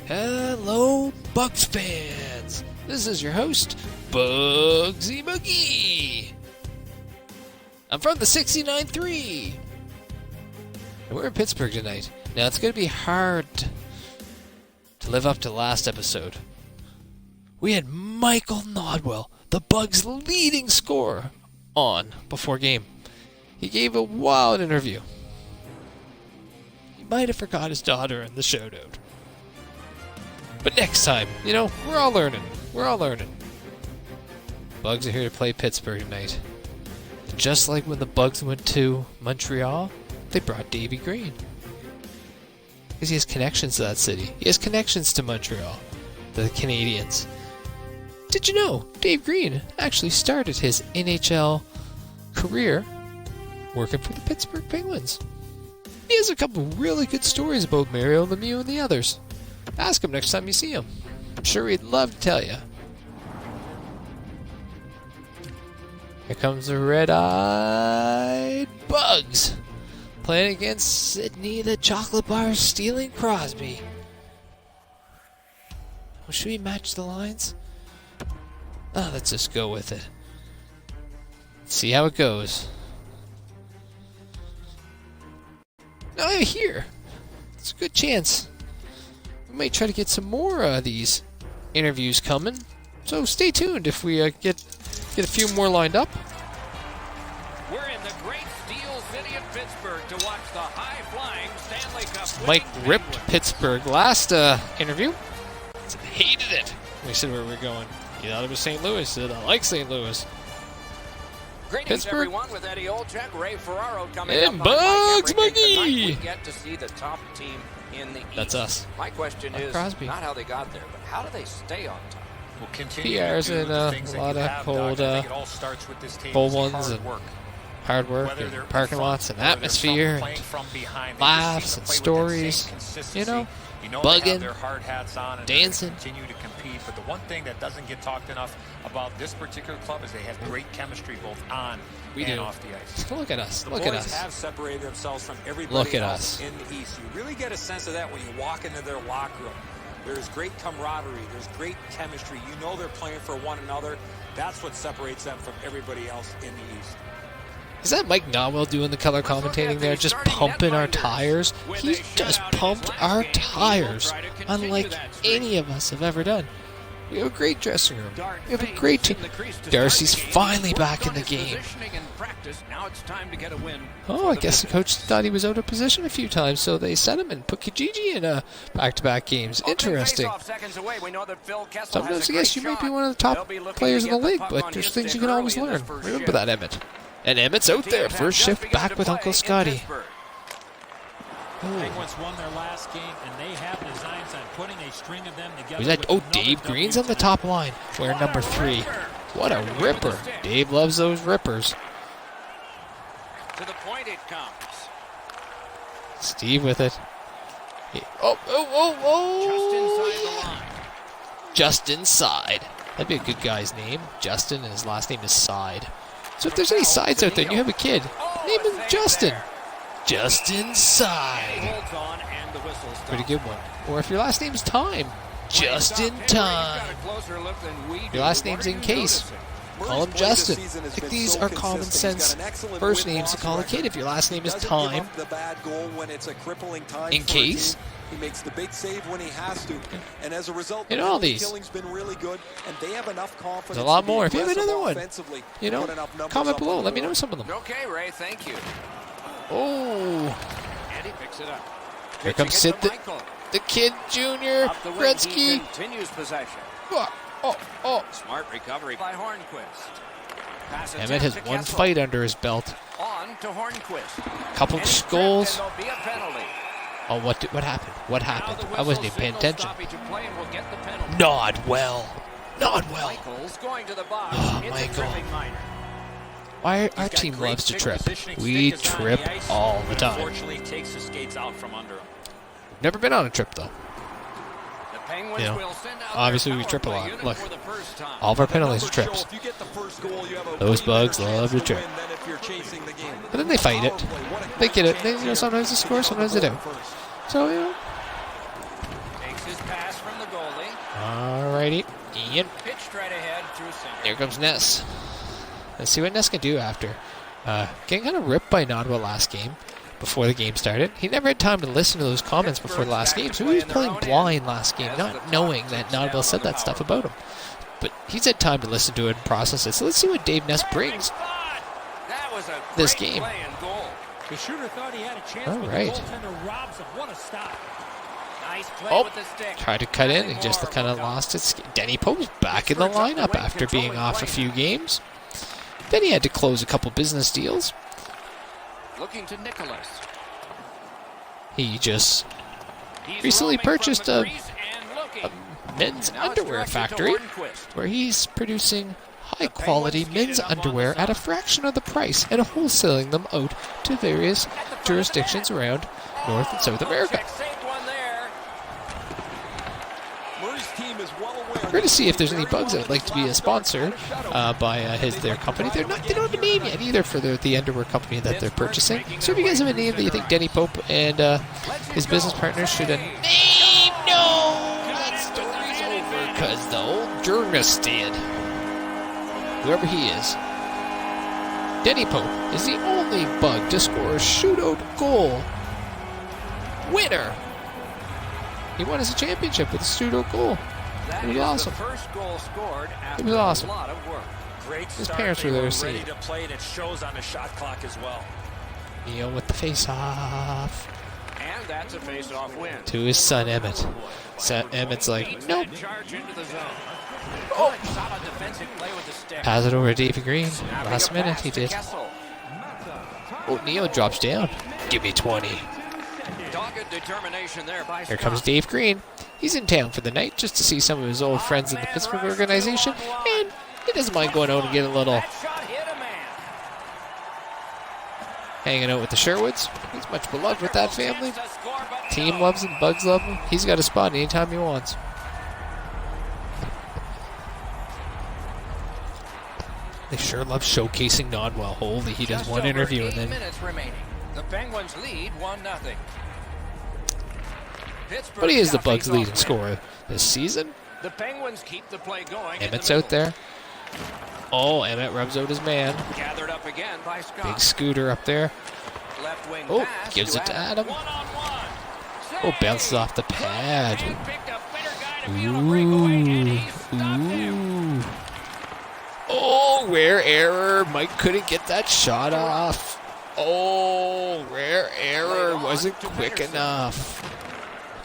Hello, Bugs fans! This is your host, Bugsy McGee! I'm from the 69-3! And we're in Pittsburgh tonight. Now, it's going to be hard to live up to last episode. We had Michael Nodwell, the Bugs' leading scorer, on before game. He gave a wild interview. He might have forgot his daughter in the showdown. But next time, we're all learning. Bugs are here to play Pittsburgh tonight. And just like when the Bugs went to Montreal, they brought Davey Green. Because he has connections to that city. He has connections to Montreal, the Canadiens. Did you know Dave Green actually started his NHL career working for the Pittsburgh Penguins? He has a couple really good stories about Mario Lemieux and the others. Ask him next time you see him. I'm sure he'd love to tell you. Here comes the red-eyed Bugs. Playing against Sydney the Chocolate Bar stealing Crosby. Well, should we match the lines? Oh, let's just go with it. See how it goes. Now I'm here. It's a good chance. We might try to get some more of these interviews coming. So stay tuned if we get a few more lined up. We're in the great steel city of Pittsburgh to watch the high-flying Stanley Cup. Mike ripped Pittsburgh last interview. He hated it. We said where we were going. He thought it was St. Louis. He said, I like St. Louis. Greetings, Pittsburgh. everyone, with Eddie Olczyk, Ray Ferraro coming And up on Bugs Mike Everything. Tonight McGee. we get to see the top team in the East. That's us. My question is Crosby. not how they got there, but how do they stay on top? We'll continue PRs to do and the a things that lot you of have cold, done. I think it all starts with this team. cold It's ones hard and work. hard work Whether and they're parking front, lots and whether they're atmosphere playing and from behind, they laughs just and seem to play with that stories, same consistency. you know, they bugging, have their hard hats on and dancing. they continue to compete. But the one thing that doesn't get talked enough about this particular club is they have great chemistry both on and off the ice. Look at us. The Look boys at us. have separated themselves from everybody Look at else us. in the East. You really get a sense of that when you walk into their locker room. There's great camaraderie. There's great chemistry. You know they're playing for one another. That's what separates them from everybody else in the East. Is that Mike Nodwell doing the color commentating there, just pumping our tires? He's just pumped our tires, unlike any of us have ever done. We have a great dressing room. We have a great team. Darcy's finally back in the game. Oh, I guess the coach thought he was out of position a few times, so they set him and put Kijiji in back-to-back games. Interesting. Sometimes I guess you might be one of the top players in the league, but there's things you can always learn. Remember that, Emmett. And Emmett's out there. First shift back with Uncle Scotty. Penguins won their last game, and they have designs on putting a string of them together. Was that? Oh, Dave Green's on the top line. We're number 3. What a ripper. Dave loves those rippers. To the point it comes. Steve with it. Oh. Just inside. That'd be a good guy's name. Justin, and his last name is Side. So if there's any sides out there and you have a kid, name him Justin. Just inside. Pretty good one. Or if your last name's Time, just in time. Your last name's in case. Call him Justin. I think these are common sense first names to call a kid. If your last name is Time, in case. He makes the big save when he has to, and as a result, in all these, killing's been really good, and they have enough confidence. There's a lot more. If you have another one, comment below. Let me know some of them. Okay, Ray, thank you. Oh, Andy picks it up. Here comes Sid, the kid, Junior Gretzky. Continues possession. Oh. Smart recovery by Hornquist. Emmett has one fight under his belt. On to Hornquist. Couple goals. There'll be a penalty. Oh, what happened? What happened? I wasn't even paying attention. We'll Nodwell. Michael's going to the box. Oh, It's Michael. a tripping minor. Why our team loves to trip. We trip all the time. Unfortunately, takes the skates out from under him. Never been on a trip though. The Penguins You know, will send out obviously their we trip a power lot. play Look, unit for the first time. all of our penalties are trips. Those Bugs love to trip. But then they fight it. They get it. Sometimes they score, sometimes they don't. So, Takes his pass righty. Ian. Pitched right ahead through center. Here comes Ness. Let's see what Ness can do after. Getting kind of ripped by Nodwell last game before the game started. He never had time to listen to those comments before the last game, so he was playing blind last game, not knowing that Nodwell said that stuff about him. But he's had time to listen to it and process it. So let's see what Dave Ness brings this game. The shooter thought he had a chance, all but right. the goaltender robs him. What a stop. Nice play Oh, with the stick. tried to cut in. He just kind of lost it. Denny Pope's back in the lineup after being off a few games. Then he had to close a couple business deals. Looking to Nicholas. He just He's recently roaming from purchased the a crease and looking. men's Now it's underwear directed to factory Hornquist. where he's producing high-quality men's underwear at a fraction of the price and wholesaling them out to various jurisdictions around North and South America. Check saved one there. Murray's team is well aware. We're going to see if there's any bugs that would like to be a sponsor by their company. They don't have a name yet either for the underwear company that they're purchasing. So if you guys have a name that you think Denny Pope and his business partners should have named, no, that story's over because the old journalist did. Whoever he is, Denny Pope is the only bug to score a shootout goal. Winner. He won us a championship with a shootout goal. That It was is awesome. the first goal scored after It was awesome. a lot of work. Great His start. parents were They there were to see ready it. to play, and it shows on the shot clock as well. Neil with the face-off And that's a face-off win. to his son Emmett. Emmett's like, Beats nope. that charge into the zone. Good, solid defensive play with the stick. Pass it over to Davey Green. Snapping Last a minute pass he to did. Kessel. Oh, Neo drops down. Give me 20. Dogged determination there by Here Scott. comes Dave Green. He's in town for the night just to see some of his old friends in the Pittsburgh organization, and he doesn't mind going out and getting a little That shot hit a man. hanging out with the Sherwoods. He's much beloved with that family. Chance to score, but Team no. loves him, Bugs love him. He's got a spot anytime he wants. They sure love showcasing Nodwell. Holy, he does Just one over interview 8 and then minutes remaining. The Penguins lead 1-0. Pittsburgh but he is the got a Bugs' face-off leading win. scorer this season. The Penguins keep the play going. in Emmett's the out middle. there. Oh, Emmett rubs out his man. Gathered up again by Scott. Big scooter up there. Left wing Oh, pass gives it to Adam. One-on-one. Oh, bounces Save. off the pad. And picked a better guy to feel a breakaway, and he stopped him. Ooh. Oh, rare error. Mike couldn't get that shot off. Oh, rare error. Wasn't quick enough.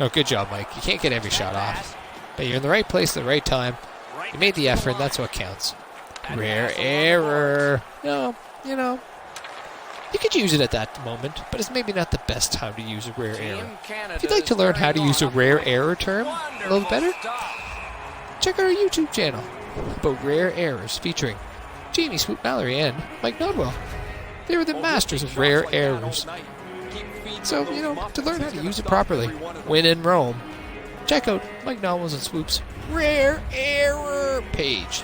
Oh, good job, Mike. You can't get every shot off. But you're in the right place at the right time. You made the effort, and that's what counts. Rare error. No, you know. You could use it at that moment, but it's maybe not the best time to use a rare error. If you'd like to learn how to use a rare error term a little better, check out our YouTube channel about rare errors featuring Jamie Swoop Mallory and Mike Nodwell. They were the masters of rare errors. So, you know, to learn how to use it properly, when in Rome, check out Mike Nodwell's and Swoop's rare error page.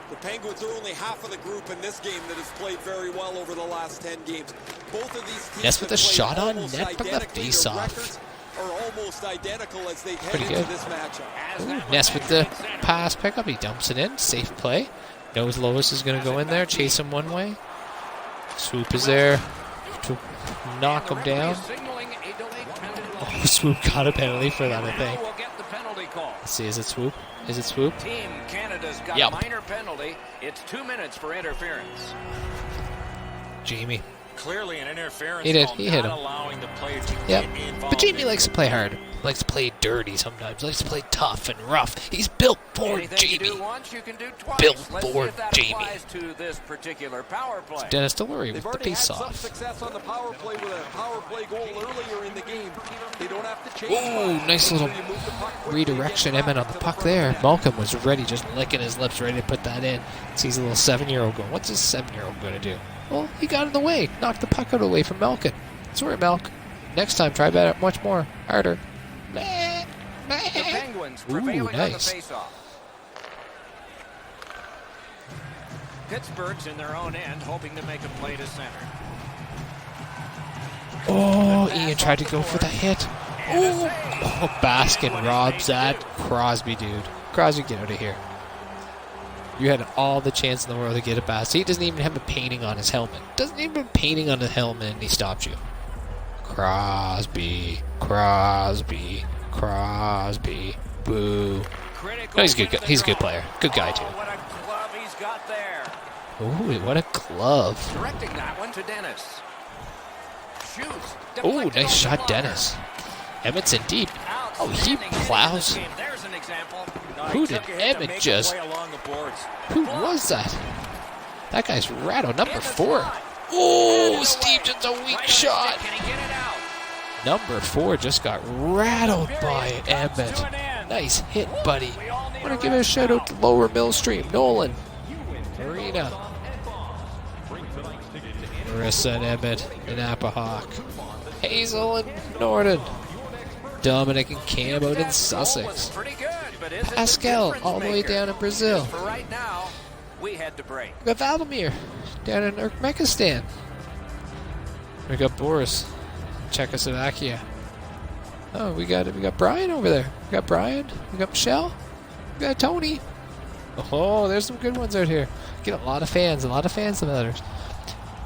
The Penguins are only half of the group in this game that has played very well over the last 10 games. Both of these teams Ness with have a played shot on almost net from the identically. Their face-off. records are almost identical as they head Pretty into good. this matchup. Ooh, Ness with the pass pickup. He dumps it in. Safe play. Knows Lois is going to go in there, chase him one way. Swoop is there to knock him down. Oh, Swoop got a penalty for that, I think. Let's see, is it Swoop? Is it Swoop? Team Canada's got Yep. a minor penalty. It's 2 minutes for interference. Jamie. Clearly an interference He did. call, He hit not him. allowing the player to Yep. get involved. But Jamie in likes to play hard. Likes to play dirty sometimes. Likes to play tough and rough. He's built for Anything you do Jamie. once, you can do twice. Built Let's see for if that Jamie. applies to this particular power play. Dennis Delury They've with the already had some face-off. success on the power play with a power play goal earlier in the game. They don't have to change. Ooh, much. nice little You move the puck quickly, redirection. get Emmett on back the to puck front there. net. Malcolm was ready, just licking his lips, ready to put that in. Sees a little 7-year-old going, what's this 7-year-old going to do? Well, he got in the way. Knocked the puck out away from Malkin. Sorry, Malk. Next time, try that much more. Harder. The Penguins Ooh, prevailing on the nice. faceoff. Pittsburgh's in their own end, hoping to make a play to center. Oh, Ian tried to go for the hit. Oh, Baskin robs that. Crosby, dude. Crosby, get out of here. You had all the chance in the world to get a Baskin. He doesn't even have a painting on his helmet. Doesn't even have a painting on the helmet, and he stops you. Crosby. Boo. No, he's a good guy. He's a good player. Good guy, too. What a glove he's got there. Ooh, what a glove. Directing that one to Dennis. Shoots. Oh, nice shot, Dennis. Emmett's in deep. Oh, he plows. There's an example. Who did Emmett just... Who was that? That guy's rattled. Number 4. Oh, Steve just a weak shot. Can he get it out? Number 4 just got rattled by Emmett. Nice hit, buddy. I want to give a shout out to Lower Mill Stream. Nolan. Marina. Marissa and Emmett and Appahawk. Hazel and Norden. Dominic and Cam out in Sussex. Pascal all the way down in Brazil. For right now, we had to break. We got Valdemir down in Uzbekistan. We got Boris, Czechoslovakia. Oh, we got Brian over there. We got Brian. We got Michelle. We got Tony. Oh, there's some good ones out here. Get a lot of fans of letters.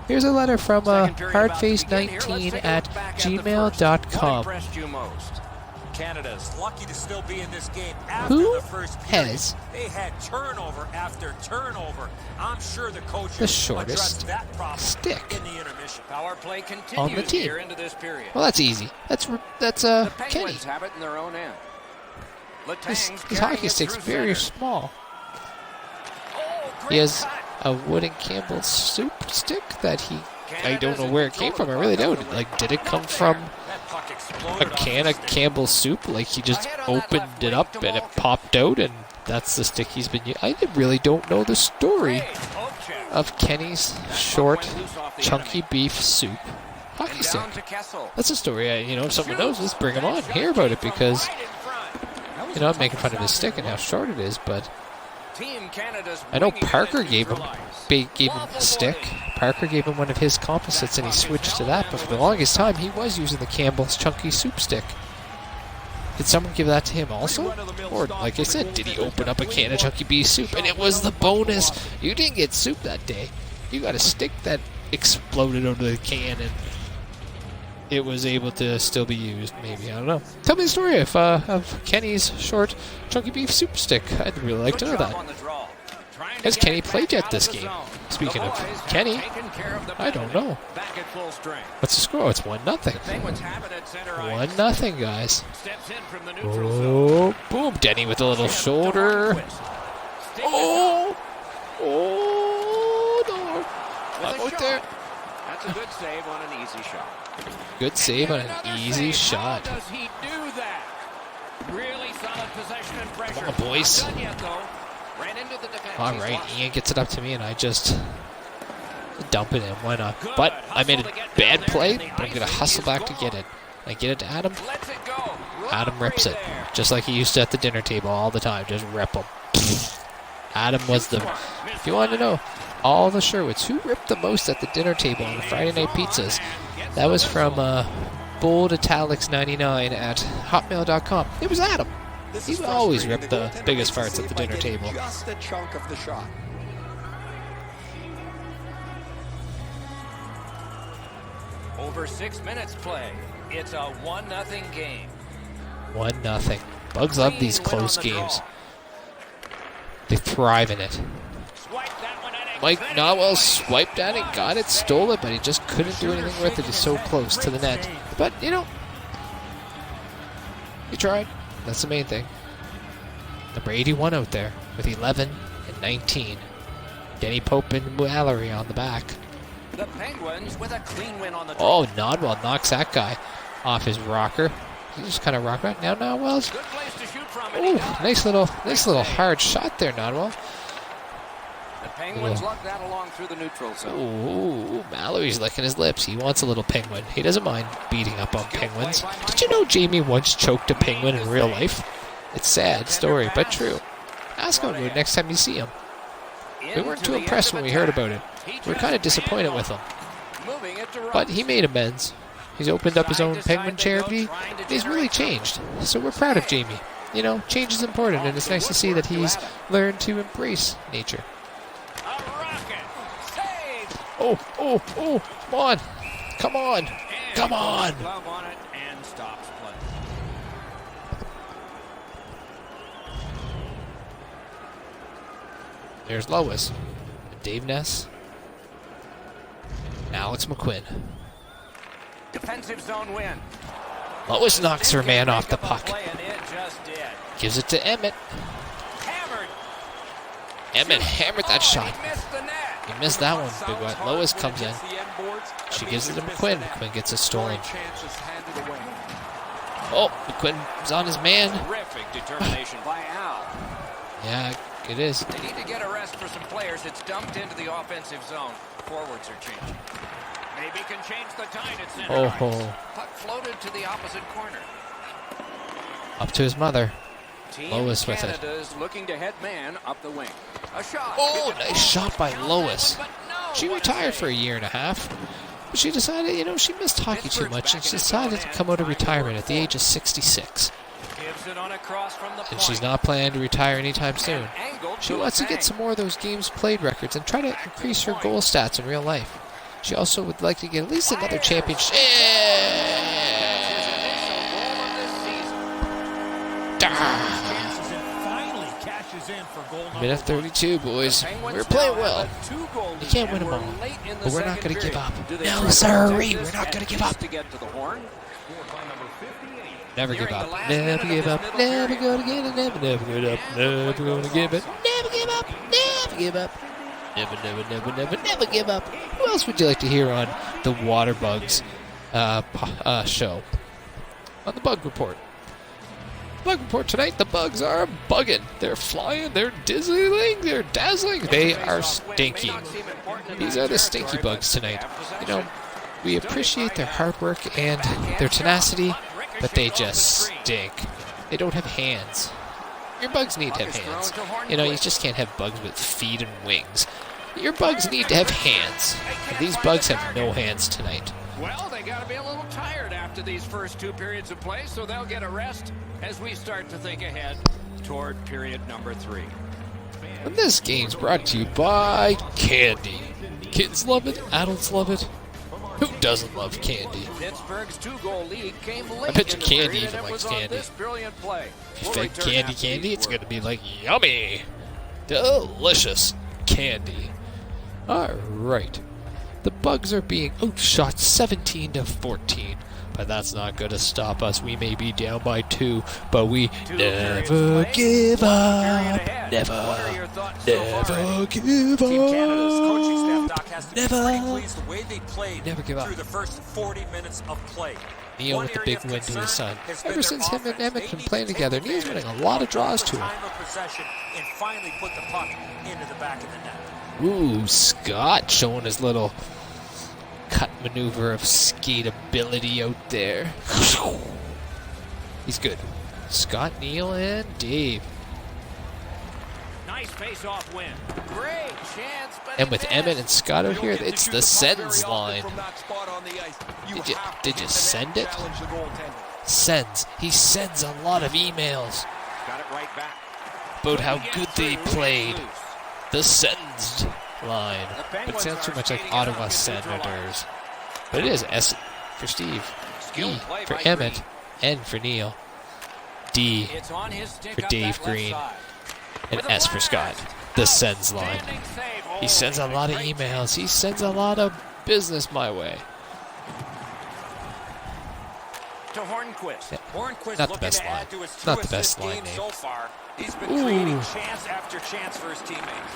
Here's a letter from hardface19 at gmail.com. Canada's lucky to still be in this game after Who the first period. has They had turnover after turnover. I'm sure the coach the shortest that problem stick in the intermission. Power play continues on the team? here into this period. Well, that's easy. That's The Kenny. Penguins have it in their own end. His Letang's hockey carrying it stick's through very center. small. Oh, He great has cut. a wooden Campbell's soup stick that I don't know where it came from. I really don't. Like, did it come from That puck a exploded off can the of stick. Campbell's soup? Like, he just opened it up and it popped out, and that's the stick he's been using. I really don't know the story Great poke check. of Kenny's short, chunky beef soup hockey And stick. down to Kessel. That's a story. If someone knows, let's bring him on and hear about it, because Right in front. I'm making fun of his stick and how short it is, but Team Canada's I know winging Parker it gave him a stick. Parker gave him one of his composites, and he switched to that. But for the longest time, he was using the Campbell's chunky soup stick. Did someone give that to him also? Or, like I said, did he open up a can of chunky beef soup? And it was the bonus. You didn't get soup that day. You got a stick that exploded out of the can, and it was able to still be used. Maybe, I don't know. Tell me the story of Kenny's short chunky beef soup stick. I'd really like to know that. Has Kenny played yet this game? Speaking of Kenny, I don't know. Back at full strength. What's the score? It's 1-0. Penguins have it at center ice. 1-0, guys. Steps in from the neutral zone. Oh, boom. Denny with a little shoulder. Oh, no. I'm out there. That's a good save on an easy shot. Good save on an easy shot. How does he do that? Really solid possession and pressure. Come on, boys. Not done yet, though. Ran into the defense. All right, Ian gets it up to me, and I just dump it in. Why not? But I made a bad play, but I'm going to hustle back to get it. I get it to Adam. Lets it go. Adam rips it, just like he used to at the dinner table all the time. Just rip them. Adam was the... If you want to know, all the Sherwoods, who ripped the most at the dinner table on the Friday night pizzas? That was from Bold Italics 99 at hotmail.com. It was Adam. He always ripped the biggest farts at the dinner table. Just a chunk of the shot. Over 6 minutes play. It's a 1-0 game. 1-0. Bugs love these close games. They thrive in it. Swipe that one at it. Mike Nowell swiped at it, got it, stole it, but he just couldn't do anything with it. He's so close to the net. But, he tried. That's the main thing. Number 81 out there with 11 and 19. Denny Pope and Mallory on the back. The Penguins with a clean win on the Oh, Nodwell knocks that guy off his rocker. He just kind of rocked right now. Nodwell's. Good place to shoot from. Oh, nice little hard shot there, Nodwell. The Penguins luck that along through the neutral zone. Ooh, Mallory's licking his lips. He wants a little penguin. He doesn't mind beating up on penguins. Did you know Jamie once choked a penguin in real life? It's a sad story, but true. Ask him about it next time you see him. We weren't too impressed when we heard about it. We were kind of disappointed with him. Moving it to But he made amends. He's opened up his own penguin charity. He's really changed. So we're proud of Jamie. You know, change is important, and it's nice to see that he's learned to embrace nature. Oh, come on. Come on. Come on. Glove on it and stops play. There's Lois. Dave Ness. Alex McQuinn. Defensive zone win. Lois knocks her man off the puck. Play, and it just did. Gives it to Emmett. Hammered. Emmett hammered that shot. He missed the net. He missed that one, big one. Lois comes in. She gives it to McQuinn. McQuinn gets it stolen. Oh, McQuinn's on his man. Terrific determination by Al. Yeah, it is. They need to get a rest for some players. It's dumped into the offensive zone. Forwards are changing. Maybe can change the tide at center ice. Puck floated to the opposite corner. Up to his mother. Team Lois with it. Canada is looking to head man up the wing. A shot. Oh, nice shot by Lois. She retired for a year and a half. But she decided, you know, she missed hockey too much, and she decided to come out of retirement at the age of 66. Gives it on a cross from the And she's not planning to retire anytime soon. She wants to get some more of those games played records and try to increase her goal stats in real life. She also would like to get at least another championship. Minute 32, boys. We're playing well. You can't win them all, but we're not going to give up. No, sirree, we're not going to give up. Never give up. Never give up. Never going to give it. Never give up. Never going to give it. Never give up. Never give up. Never give up. Who else would you like to hear on the Waterbugs show? On the Bug Report. Bug Report tonight, the Bugs are bugging. They're flying, they're dazzling, they are stinky. These are the stinky Bugs tonight. You know, we appreciate their hard work and their tenacity, but they just stink. They don't have hands. Your Bugs need to have hands. You know, you just can't have Bugs with feet and wings. Your Bugs need to have hands. And these Bugs have no hands tonight. Well, they got to be a little tired after these first two periods of play, so they'll get a rest as we start to think ahead toward period number 3. And this game's brought to you by Candy. Kids love it, adults love it. Who doesn't love candy? Pittsburgh's 2-goal lead came late. I bet you in the Candy period even and likes was on candy. this brilliant play. If you We'll fed return after candy, these it's going to words. be like yummy. Delicious candy. Alright. The Bugs are being outshot 17-14. But that's not going to stop us. We may be down by 2, but we never give up. Never give Team Canada's up. coaching staff, Doc, has to be Never. pretty pleased the way they played Never give up. through the first 40 minutes of play. Neil One with the area big of win to concern his son. has been Ever their since him and offense. Emmett They been need to playing take together, Neil's advantage winning a lot of draws of to the him. time of possession and finally put the puck into the back of the net. Ooh, Scott showing his little cut maneuver of skate ability out there. He's good. Scott, Neil, and Dave. Nice face-off win. Great chance, but And with Emmett and Scott out here, it's the sends line. Did you send it? Sends. He sends a lot of emails got it right back. about how good they played. The sends line. But it sounds too much like Ottawa Senators. But it is S for Steve, E for Emmett, N for Neil, D It's on his stick for up Dave that left Green, side. and S for Scott. The sends line. Standing save. He Oh, sends a lot of great emails. He sends a lot of business my way. to Hornquist. Hornquist Not the looking best to line. add to his Not the 2-assist best line game name. so far. He's been Ooh. creating chance after chance for his teammates.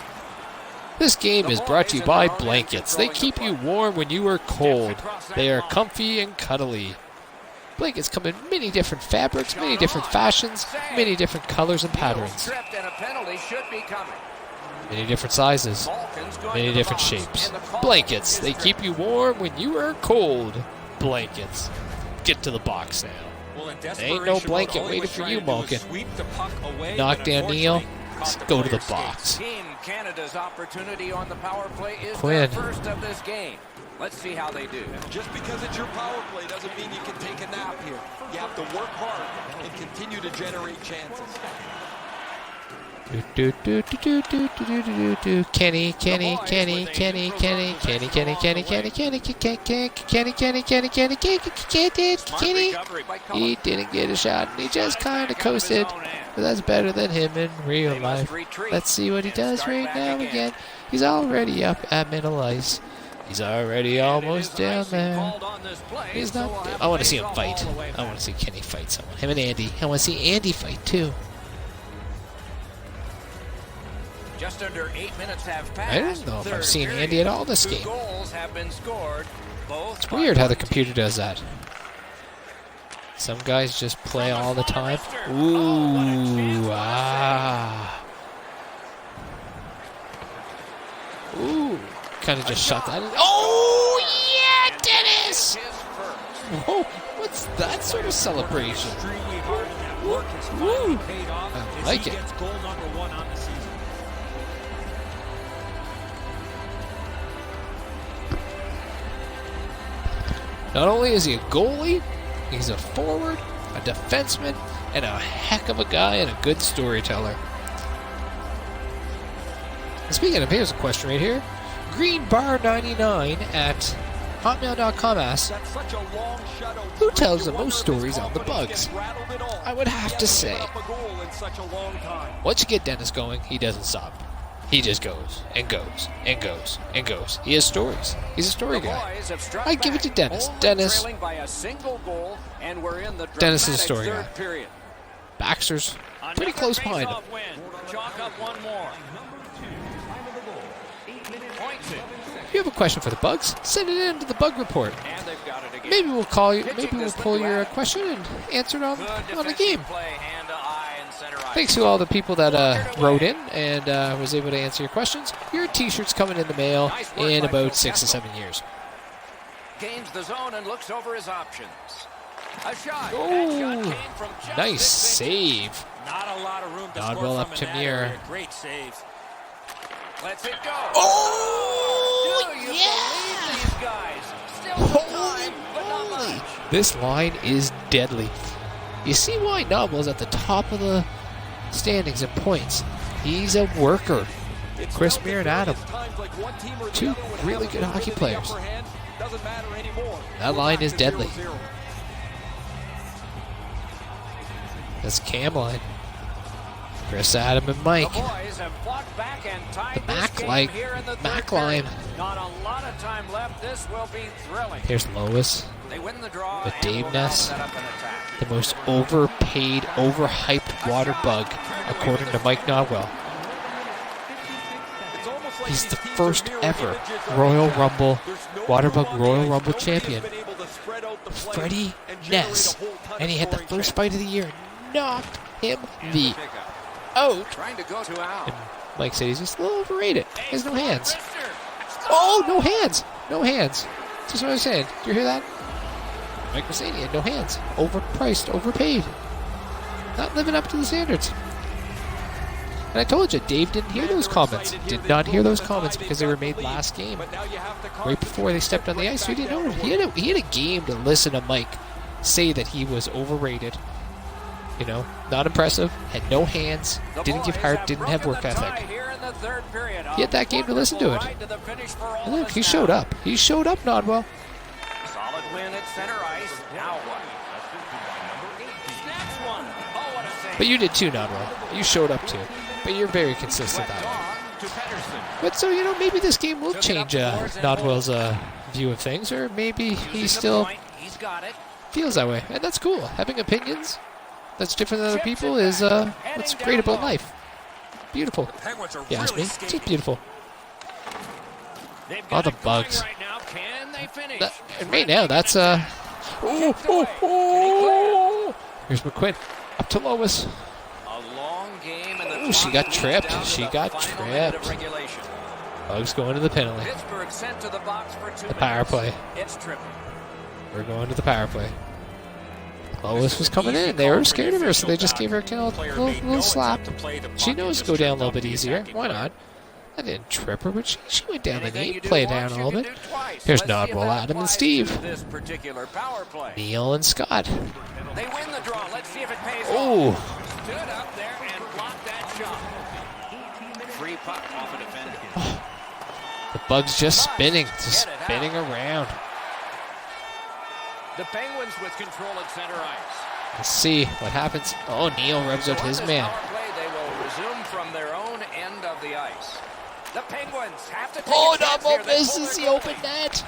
This game is brought to you by blankets. They keep you warm when you are cold. They are comfy and cuddly. Blankets come in many different fabrics, many different fashions, many different colors and patterns, Tripped and a penalty should be coming. many different sizes, Balkans going many to the different box, shapes. and the call Blankets, is they good. keep you warm when you are cold. Blankets. Get to the box now. Well, in There ain't no desperation blanket mode, all he waiting was for trying you, to do was Malkin. sweep the puck away, Knock but down Neil. unfortunately, Let's go to the box. Team Canada's opportunity on the power play is Quinn. the first of this game. Let's see how they do. Just because it's your power play doesn't mean you can take a nap here. You have to work hard and continue to generate chances. Kenny. He didn't get a shot, and he just kind of coasted. But that's better than him in real life. Let's see what he does right now again. He's already up at middle ice. He's already almost down there. He's not. I want to see him fight. I want to see Kenny fight someone. Him and Andy. I want to see Andy fight too. Just under 8 minutes have passed. I don't know if I've seen Andy at all this game. Goals have been scored. It's weird how the computer does that. Some guys just play all the time. Ooh, ah. Ooh, kind of just shot that in. Oh, yeah, Dennis! Whoa, what's that sort of celebration? Woo, I like it. Not only is he a goalie, he's a forward, a defenseman, and a heck of a guy and a good storyteller. And speaking of, here's a question right here. Greenbar99 at hotmail.com asks, who tells the most stories on the Bugs? I would have to say, once you get Dennis going, he doesn't stop. He just goes and goes and goes and goes. He has stories. He's a story guy. I give it to Dennis. Dennis is a story guy. Baxter's pretty close behind him. If you have a question for the Bugs, send it in to the Bug Report. Maybe we'll call you. Maybe we'll pull your question and answer it on the game. Thanks to all the people that wrote in and was able to answer your questions. Your T-shirt's coming in the mail in about 6 to 7 years. Gains the zone and looks over his options. A shot. Oh, nice save. Not a lot of room to Not score well from up in to that Muir. area. Great save. Let's it go. Oh, Do you yeah. believe these guys? Still some time, but not much. This line is deadly. You see why Noble's at the top of the standings and points. He's a worker. Chris Muir and Adam. Two really good hockey players. That line is deadly. That's Cam line. Chris, Adam, and Mike. The Mac line. Not a lot of time left. This will be thrilling. Here's Lois. They win the draw. With Dave Ness. The most overpaid, overhyped water bug, according to Mike Nodwell. He's the first ever Royal Rumble, Waterbug Royal Rumble champion. Freddie Ness. And he had the first fight of the year. Knocked him the out. And Mike said he's just a little overrated. He has no hands. Oh, no hands. No hands. That's what I was saying. Did you hear that? Mike was saying he had no hands. Overpriced, overpaid. Not living up to the standards. And I told you, Dave didn't hear those comments. Did not hear those comments because they were made last game. Right before they stepped on the ice. So he didn't know. He had a game to listen to Mike say that he was overrated. You know, not impressive, had no hands, didn't give heart, didn't have work ethic. He had that game to listen to it. And look, he showed up. He showed up, Nodwell. Solid win at center ice. Now what? Snaps one. Oh, what a save. But you did too, Nodwell. You showed up too. But you're very consistent that way. But so, you know, maybe this game will change Nodwell's view of things, or maybe he still feels that way. And that's cool. Having opinions that's different than other people is what's great about life. Beautiful. You ask me, it's just beautiful. All the Bugs. And right now, that's here's McQuinn up to Lois. Oh, she got tripped. She got tripped. Bugs going to the penalty. The power play. We're going to the power play. Lois was coming in. They were scared of her, so they just gave her a little slap. She knows to go down a little bit easier. Why not? I didn't trip her, but she went down the knee, played down a little bit. Here's Nodwell, Adam, and Steve. Neil and Scott. They win the draw. Let's see if it pays Oh. off. Stood up there and blocked that shot. Free puck off a defender. The Bugs just spinning around. The Penguins with control at center ice. Let's see what happens. Oh, Neil rubs out his man. They will resume from their own end of the ice. The Penguins have to take Oh, a chance Nodwell here. They misses pull the their open goalie. net.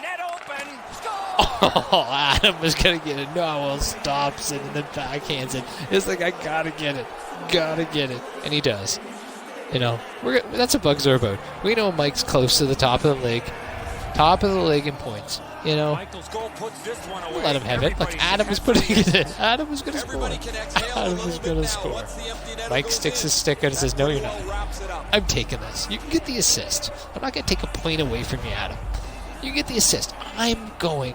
Net open. Score! Oh, Adam was going to get it. Nodwell stops it and then backhands it. It's like, I got to get it. Got to get it. And he does. You know, that's what Bugs are about. We know Mike's close to the top of the league. Top of the league in points. You know, we'll let him have it. Look, Adam was putting it in. Adam was going to score. Adam was going to score. Mike sticks his stick out and says, no, you're not. I'm taking this. You can get the assist. I'm not going to take a point away from you, Adam. You get the assist. I'm going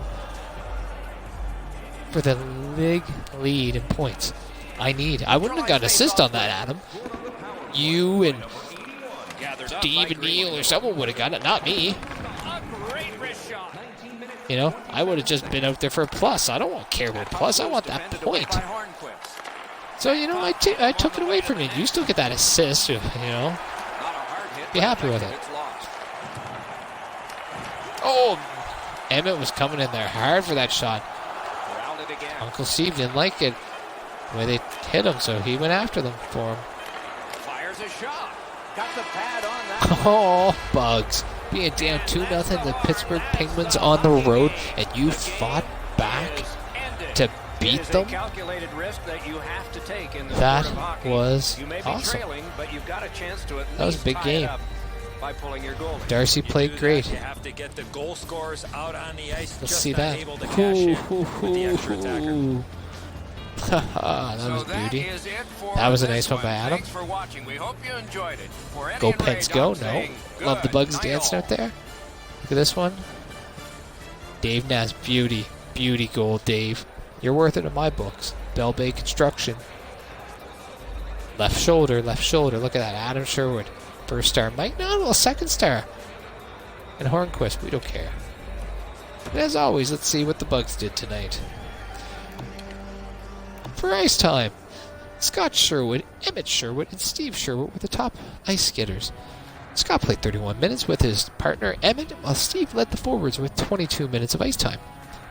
for the league lead in points. I wouldn't have got an assist on that, Adam. You and Steve and Neil or someone would have got it, not me. You know, I would have just been out there for a plus. I don't care about plus. I want that point. So, you know, I took it away from you. You still get that assist, you know. Be happy with it. Oh, Emmett was coming in there hard for that shot. Uncle Steve didn't like it the way they hit him, so he went after them for him. Fires a shot. Got the pad on that. Oh, Bugs. Being down 2-0, the Pittsburgh Penguins on the road, and you fought back to beat them? That was awesome. That was a big game. Darcy played great. Let's see that. That was beauty. That was a nice one by Adam. Go Pens go. No. Love the Bugs dancing out there. Look at this one. Dave Nass, beauty. Beauty goal, Dave. You're worth it in my books. Bell Bay Construction. Left shoulder. Look at that. Adam Sherwood. First star. Mike Nodwell, second star. And Hornquist, we don't care. And as always, let's see what the Bugs did tonight. For ice time, Scott Sherwood, Emmett Sherwood, and Steve Sherwood were the top ice getters. Scott played 31 minutes with his partner Emmett, while Steve led the forwards with 22 minutes of ice time.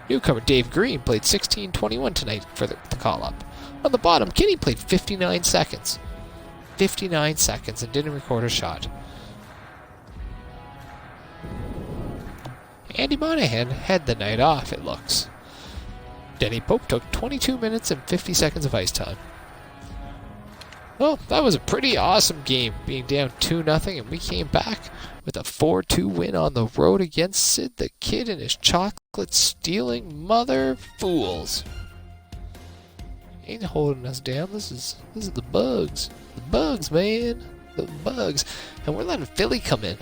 Newcomer Dave Green played 16:21 tonight for the call-up. On the bottom, Kenny played 59 seconds. 59 seconds and didn't record a shot. Andy Monahan had the night off, it looks. Denny Pope took 22 minutes and 50 seconds of ice time. Well, that was a pretty awesome game, being down 2-0, and we came back with a 4-2 win on the road against Sid the Kid and his chocolate-stealing mother fools. Ain't holding us down. This is the Bugs. The Bugs, man. The Bugs. And we're letting Philly come in.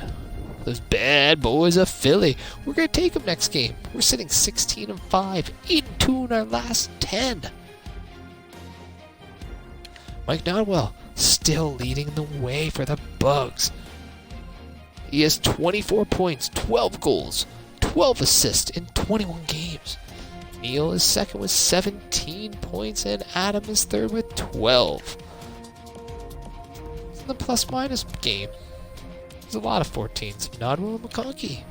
Those bad boys of Philly. We're going to take them next game. We're sitting 16-5, 8-2 in our last 10. Mike Nodwell still leading the way for the Bugs. He has 24 points, 12 goals, 12 assists in 21 games. Neil is second with 17 points, and Adam is third with 12. It's in the plus-minus game. There's a lot of 14s. Nodwell and McConkey.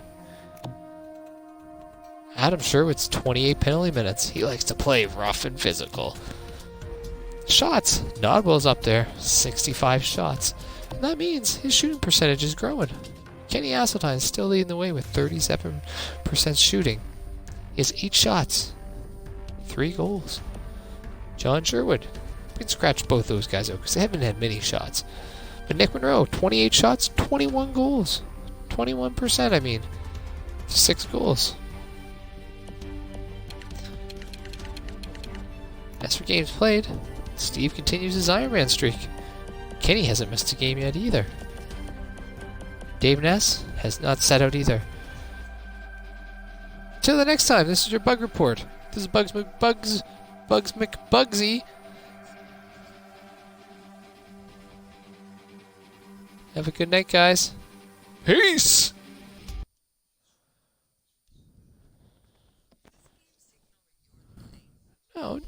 Adam Sherwood's 28 penalty minutes. He likes to play rough and physical. Shots. Nodwell's up there. 65 shots. And that means his shooting percentage is growing. Kenny Asseltine is still leading the way with 37% shooting. He has 8 shots. 3 goals. John Sherwood. We can scratch both those guys out because they haven't had many shots. But Nick Monroe, 28 shots, 21 goals. 21%, I mean. 6 goals. As for games played, Steve continues his Ironman streak. Kenny hasn't missed a game yet either. Dave Ness has not set out either. Till the next time, this is your Bug Report. This is McBugsy. Waterbugs McBugsy. Have a good night, guys. Peace! Oh.